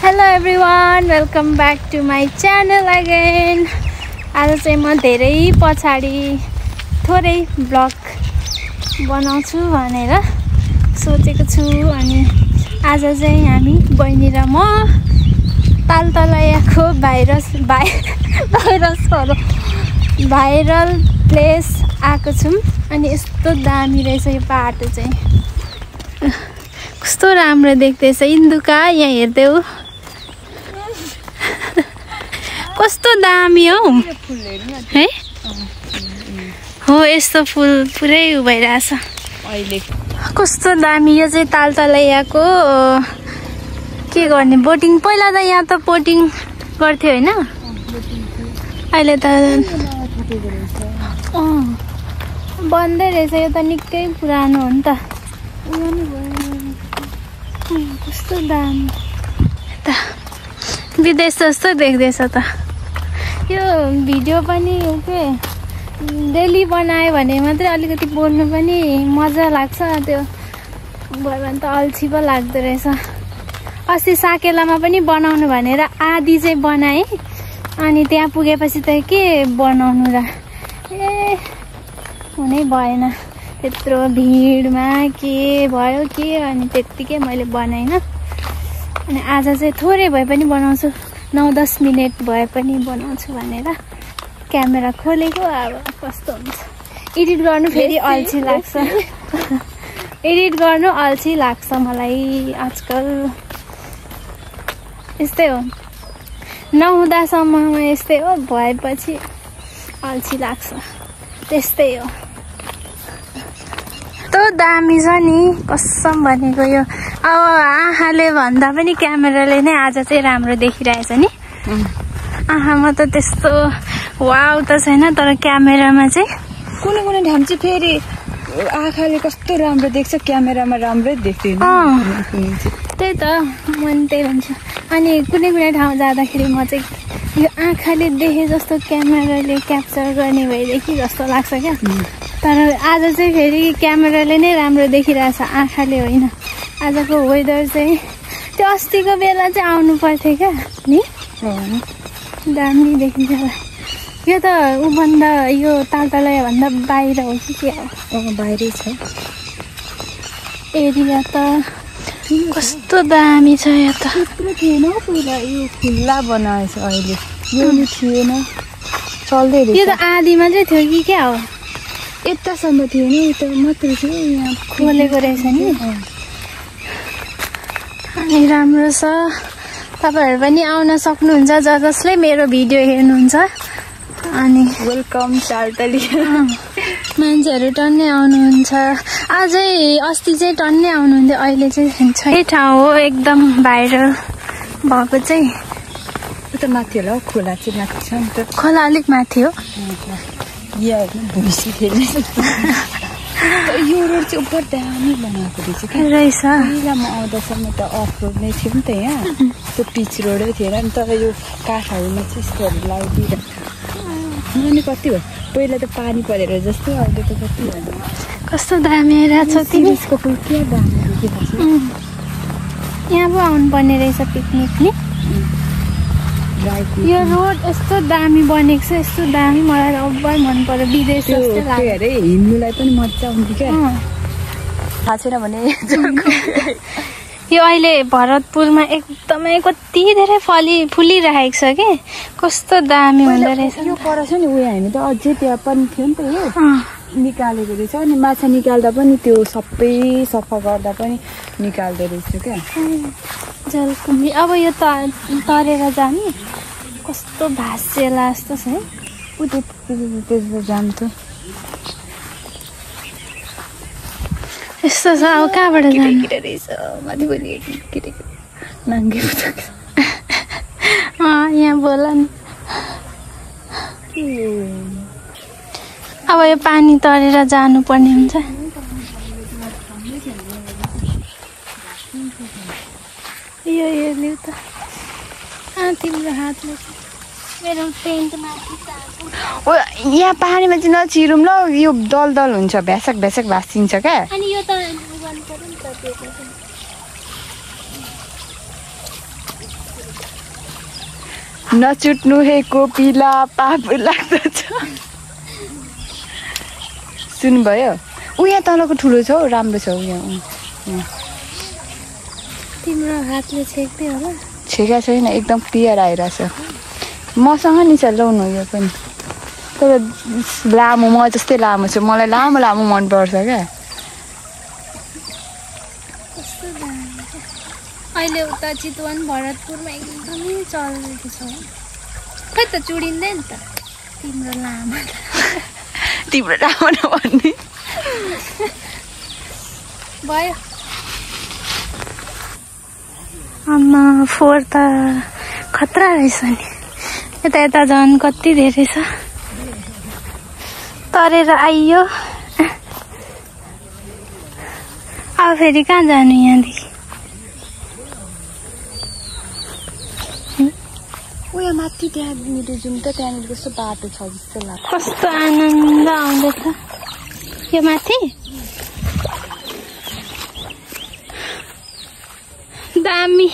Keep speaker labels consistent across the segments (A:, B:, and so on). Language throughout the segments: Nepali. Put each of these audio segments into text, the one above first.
A: Hello everyone, welcome back to my channel again. आज चाहिँ म धेरै पछाडी थोरै ब्लग बनाउँछु भनेर सोचेको छु अनि आज चाहिँ हामी बहिनी र म तालतलैयाको भाइरल प्लेस आएको छौं अनि यस्तो दामी रहेछ यो बाटो चाहिँ कस्तो राम्रो देख्दैछ इन्दुका यहाँ हेर्देऊ कस्तो दामी हौ है हो यस्तो फुल पुरै भइरहेछ अहिले कस्तो दामी यो चाहिँ तालतलैयाको के गर्ने बोटिङ पहिला त यहाँ त बोटिङ गर्थ्यो हैन अहिले त बन्दै रहेछ यो त निकै पुरानो हो नि त कस्तो दामी त विदेश जस्तो देख्दैछ त यो भिडियो पनि के डेली बनायो भने मात्रै अलिकति बोल्नु पनि मजा लाग्छ त्यो भयो भने त अल्छी पो लाग्दो रहेछ अस्ति साकेलामा पनि बनाउनु भनेर आधी चाहिँ बनाएँ अनि त्यहाँ पुगेपछि त के बनाउनु र ए हुनै भएन त्यत्रो भिडमा के भयो के अनि त्यत्तिकै मैले बनाइनँ अनि आज चाहिँ थोरै भए पनि बनाउँछु 9-10 मिनेट भए पनि बनाउँछु भनेर क्यामेरा खोलेको अब कस्तो हुन्छ एडिट गर्नु फेरि अल्छी लाग्छ एडिट गर्नु अल्छी लाग्छ मलाई आजकल यस्तै हो नहुँदासम्म यस्तै हो भएपछि अल्छी लाग्छ त्यस्तै हो कस्तो दामी छ नि कसम भनेको यो अब आँखाले भन्दा पनि क्यामेराले नै आज चाहिँ राम्रो देखिरहेछ नि आँखामा त त्यस्तो वाउ त छैन तर क्यामेरामा चाहिँ
B: कुनै ठाउँ चाहिँ फेरि आँखाले कस्तो राम्रो देख्छ क्यामेरामा राम्रै देख्दैन
A: त्यही त म त्यही भन्छु अनि कुनै ठाउँ जाँदाखेरि म चाहिँ यो आँखाले देखे जस्तो क्यामेराले क्याप्चर गर्ने भइदेखि जस्तो लाग्छ क्या तर आज चाहिँ फेरि क्यामेराले नै राम्रो देखिरहेछ आँखाले होइन आजको वेदर चाहिँ त्यो अस्तिको बेला चाहिँ आउनु पर्थ्यो क्या नि दामी देखिन्छ यो त उभन्दा यो तालतलैयाभन्दा बाहिर हो कि के हो
B: बाहिरै छ
A: एरिया त कस्तो दामी छ यो त
B: त्यत्रो थिएन पहिला यो खुल्ला बनाएछ अहिले यो नि थिएन चल्दै रहेछ
A: यो त आधी मात्रै थियो कि क्या हो
B: यतासम्म थिएन यता मात्रै थियो यहाँ
A: खोलेको रहेछ नि अनि राम्रो छ तपाईहरु पनि आउन सक्नुहुन्छ जसले मेरो भिडियो हेर्नुहुन्छ अनि
B: वेलकम तालतलैया
A: मान्छेहरु टन्नै आउनुहुन्छ अझै अस्ति चाहिँ टन्नै आउनुहुन्थ्यो अहिले चाहिँ छैन ठाउँ हो एकदम भाइरल भएको चाहिँ
B: उता माथि होला खोला चाहिँ माथि छ नि त
A: खोला अलिक माथि हो
B: यहाँ भुइँसी खेल्ने यो रोड चाहिँ उपर दामी बनाएको रहेछ
A: रहेछ
B: पहिला म आउँदासम्म त अफ रोड नै थियो नि त यहाँ त्यो पिच रोडै थिएन नि तर यो काठहरूमा चाहिँ यस्तोहरू लगाइदिइरहेको अनि कति हो पहिला त पानी परेर जस्तो अहिले त कति हो
A: कस्तो दामी आइरहेको छ
B: तिमीको फुल के दामी देखिरहेको छ
A: यहाँ पो आउनु पर्ने रहेछ पिकनिक नि यो रोड यस्तो दामी बनेको छ यस्तो दामी मलाई अब्बै मन पर्यो विदेश जस्तो लाग्यो
B: अरे हिँड्नुलाई पनि मजा आउँथ्यो क्या थाहा छैन भने
A: यो अहिले भरतपुरमा एकदमै कति धेरै फुलिरहेको छ कि कस्तो दामी हुँदो रहेछ
B: यो पर छ नि उयो हामी त अझै त्यहाँ पनि थियो नि त यो निकालेको रहेछ अनि माछा निकाल्दा पनि त्यो सबै सफा गर्दा पनि निकाल्दो रहेछ क्या
A: जलकुम्भी अब यो तरेर जाने कस्तो भाँसिएला जस्तो छ है
B: त्यसो जान्थ्यो
A: यस्तो छ अब कहाँबाट जाने
B: रहेछ माथि पनि नाङ्गे
A: यहाँ बोल नि अब यो पानी तरेर जानुपर्ने हुन्छ यो लिउ त तिम्रो हातले मेरो पेन्ट माथि
B: यहाँ पानीमा चाहिँ नचिरौँ ल यो दलदल हुन्छ भ्यासक भाँसिन्छ क्या
A: अनि यो त
B: नचुट्नु हे कोपिला पाप लाग्दछ। सुन्नुभयो? ऊ यहाँ तलको ठुलो छ हौ, राम्रो छ यहाँ।
A: तिम्रो हातले छेक्दै होला?
B: छेका छैन, एकदम क्लियर आइरहेछ। मसँग नि छ ल्याउनु यो पनि, तर लामो, म जस्तै लामो छ। मलाई लामो लामो मनपर्छ क्या।
A: अहिले उता चितवन भरतपुरमा एकदमै चलेको छ। खै त चुडिँदैन त तिम्रो लामो।
B: तिम्रो लामो नभन्ने
A: भयो। आमा फोहोर त खतरा रहेछ नि। यता यता झन् कति धेरै छ। तरेर आइयो। अब फेरि कहाँ जानु यहाँदेखि?
B: उयो माथि त्यहाँनिर जाउँ त, त्यहाँनिर कस्तो बाटो छ जस्तो लाग्छ।
A: कस्तो आनन्द आउँदैछ यो माथि। दामी।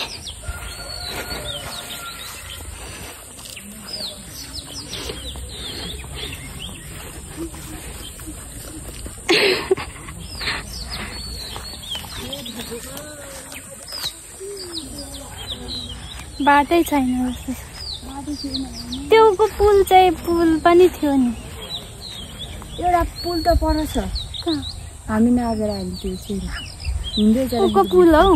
A: बाटै छैन जस्तो। त्योको पुल चाहिँ पुल पनि थियो नि।
B: एउटा पुल त पर छ।
A: कहाँ?
B: हामी नगएर हामी त्यो चाहिँ हिँड्दै जान्छ।
A: उको पुल हौ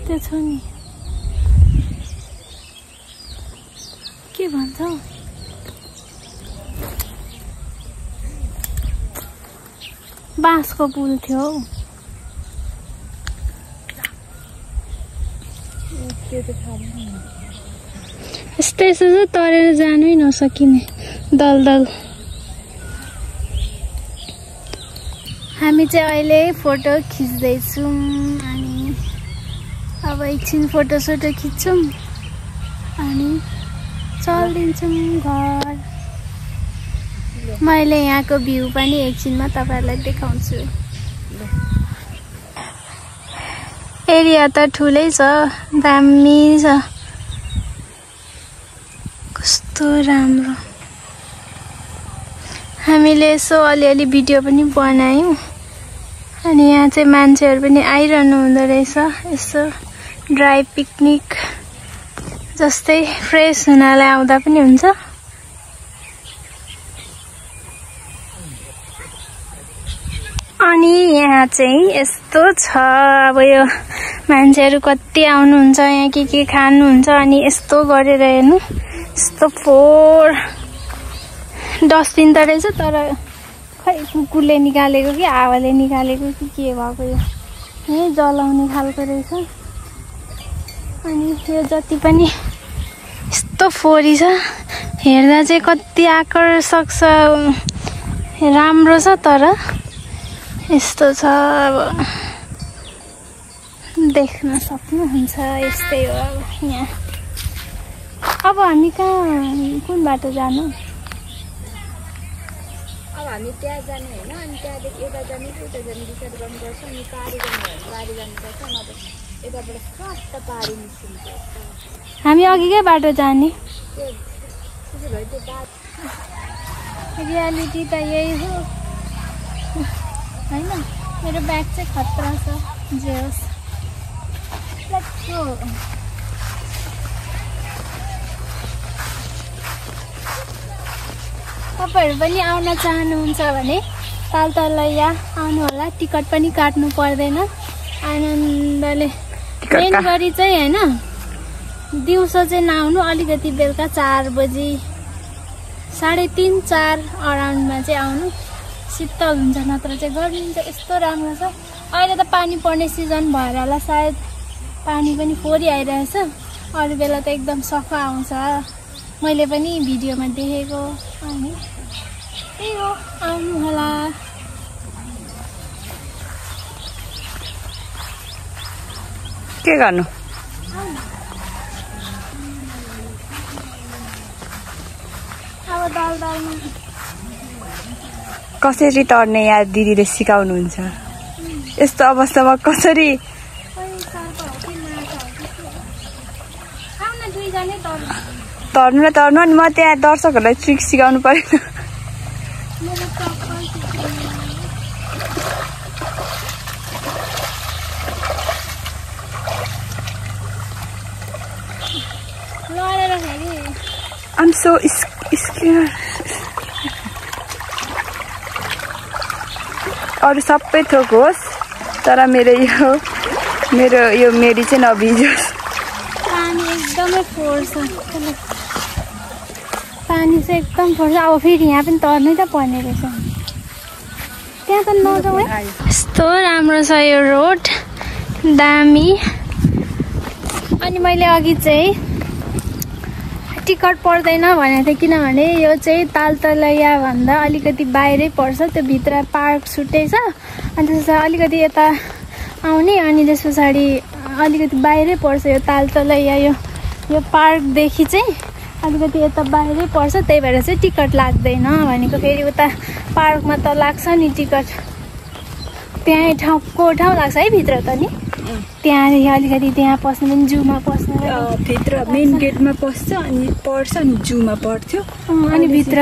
A: त्यो छ नि। के भन्छ हौ? बाँसको पुल थियो हौ। यस्तै यस्तो चाहिँ तरेर जानै नसकिने दलदल। हामी चाहिँ अहिले फोटो खिच्दैछौँ अनि अब एकछिन फोटोसोटो खिच्छौँ अनि चलिदिन्छौँ घर। मैले यहाँको भ्यू पनि एकछिनमा तपाईँहरूलाई देखाउँछु। एरिया त ठुलै छ, दामी छ, कस्तो राम्रो। हामीले यसो अलिअलि भिडियो पनि बनायौँ अनि यहाँ चाहिँ मान्छेहरू पनि आइरहनु हुँदो रहेछ। यसो ड्राई पिकनिक जस्तै फ्रेस हुनलाई आउँदा पनि हुन्छ। अनि यहाँ चाहिँ यस्तो छ। अब यो मान्छेहरू कति आउनुहुन्छ, यहाँ के खानुहुन्छ अनि यस्तो गरेर हेर्नु। यस्तो फोहोर डस्टबिन त रहेछ, तर खै कुकुरले निकालेको कि हावाले निकालेको कि के भएको, यो यहीँ जलाउने खालको रहेछ। अनि यो जति पनि यस्तो फोहोरी छ, हेर्दा चाहिँ कति आकर्षक छ, राम्रो छ, तर यस्तो छ। अब देख्न सक्नुहुन्छ यस्तै हो। अब यहाँ अब हामी कहाँ कुन बाटो जानु?
B: अब हामी त्यहाँ जाने होइन, अनि त्यहाँदेखि यता जाने कि उता जाने डिसाइड गर्नुपर्छ। अनि पारी जानुपर्छ, नभए यताबाट स्वाट पारी निस्किन्छ।
A: हामी अघिकै बाटो जाने। रियालिटी त यही हो होइन। मेरो ब्याग चाहिँ खतरा छ, जे होस्। तपाईँहरू पनि आउन चाहनुहुन्छ भने तालतलैया आउनु होला। टिकट पनि काट्नु पर्दैन, आनन्दले। मेन गरी चाहिँ होइन, दिउँसो चाहिँ नआउनु, अलिकति बेलुका 4 बजी 3:30 4 अराउन्डमा चाहिँ आउनु। शीतल हुन्छ, नत्र चाहिँ गर्मी हुन्छ। यस्तो राम्रो छ। अहिले त पानी पर्ने सिजन भएर होला सायद, पानी पनि फोहोरी आइरहेछ। अरू बेला त एकदम सफा आउँछ, मैले पनि भिडियोमा देखेको। अनि त्यही हो, आउनु होला।
B: के गर्नु?
A: अब दलदलमा
B: कसरी तर्ने यहाँ दिदीले सिकाउनुहुन्छ। यस्तो अवस्थामा कसरी तर्नु अनि म त्यहाँ दर्शकहरूलाई ट्रिक सिकाउनु परेन। I'm so scared. अरू सबै थोक होस् तर मेरो यो मेरी चाहिँ नभिजोस्।
A: पानी एकदमै फोर्छ, पानी चाहिँ एकदम फोर्छ। अब फेरि यहाँ पनि तर्नै त पर्ने रहेछ। त्यहाँ त नजाउँ है। यस्तो राम्रो छ यो रोड, दामी। अनि मैले अघि चाहिँ टिकट पर्दैन भनेको थिएँ किनभने यो चाहिँ तालतलैया भन्दा अलिकति बाहिरै पर्छ, त्यो भित्र पार्क छुट्टै छ। अनि त्यस पछाडि अलिकति यता आउने अनि त्यस पछाडि अलिकति बाहिरै पर्छ यो तालतलैया। यो पार्कदेखि चाहिँ अलिकति यता बाहिरै पर्छ, त्यही भएर चाहिँ टिकट लाग्दैन भनेको। फेरि उता पार्कमा त लाग्छ नि टिकट, त्यहीँ ठाउँको ठाउँ लाग्छ है भित्र त नि। त्यहाँदेखि अलिकति त्यहाँ पस्नु पनि जूमा पस्नु
B: भित्र मेन गेटमा पस्छ अनि पर्छ अनि जूमा पर्थ्यो।
A: अनि भित्र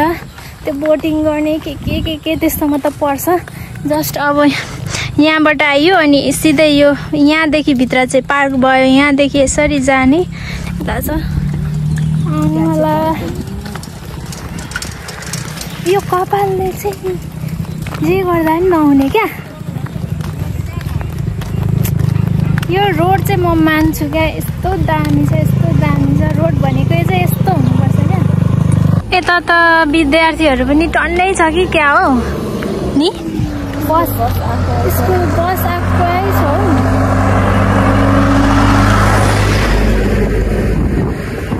A: त्यो बोटिङ गर्ने के त्यस्तोमा त पर्छ। जस्ट अब यहाँबाट आयो अनि सिधै यो यहाँदेखि भित्र चाहिँ पार्क भयो, यहाँदेखि यसरी जाने यता छ। यो कपालले चाहिँ जे गर्दा पनि नहुने क्या। यो रोड चाहिँ म मान्छु क्या, यस्तो दामी छ, यस्तो दामी छ रोड भनेको चाहिँ यस्तो हुनुपर्छ क्या। यता त विद्यार्थीहरू पनि टन्नै छ कि क्या हो नि। बस स्कुल बस आएकै छ हौ।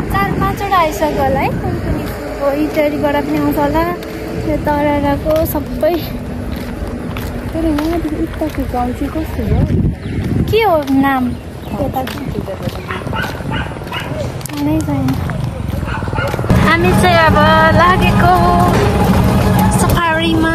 A: चार पाँचवटा आइसक्यो होला है, कुन कुन स्कुलको इटरीबाट पनि आउँछ होला, त्यो तरराको सबै।
B: तर यहाँदेखि उताको गाउँ चाहिँ कस्तो हो,
A: के हो नाम यताको थाहै छैन। हामी चाहिँ अब लागेको सफारीमा।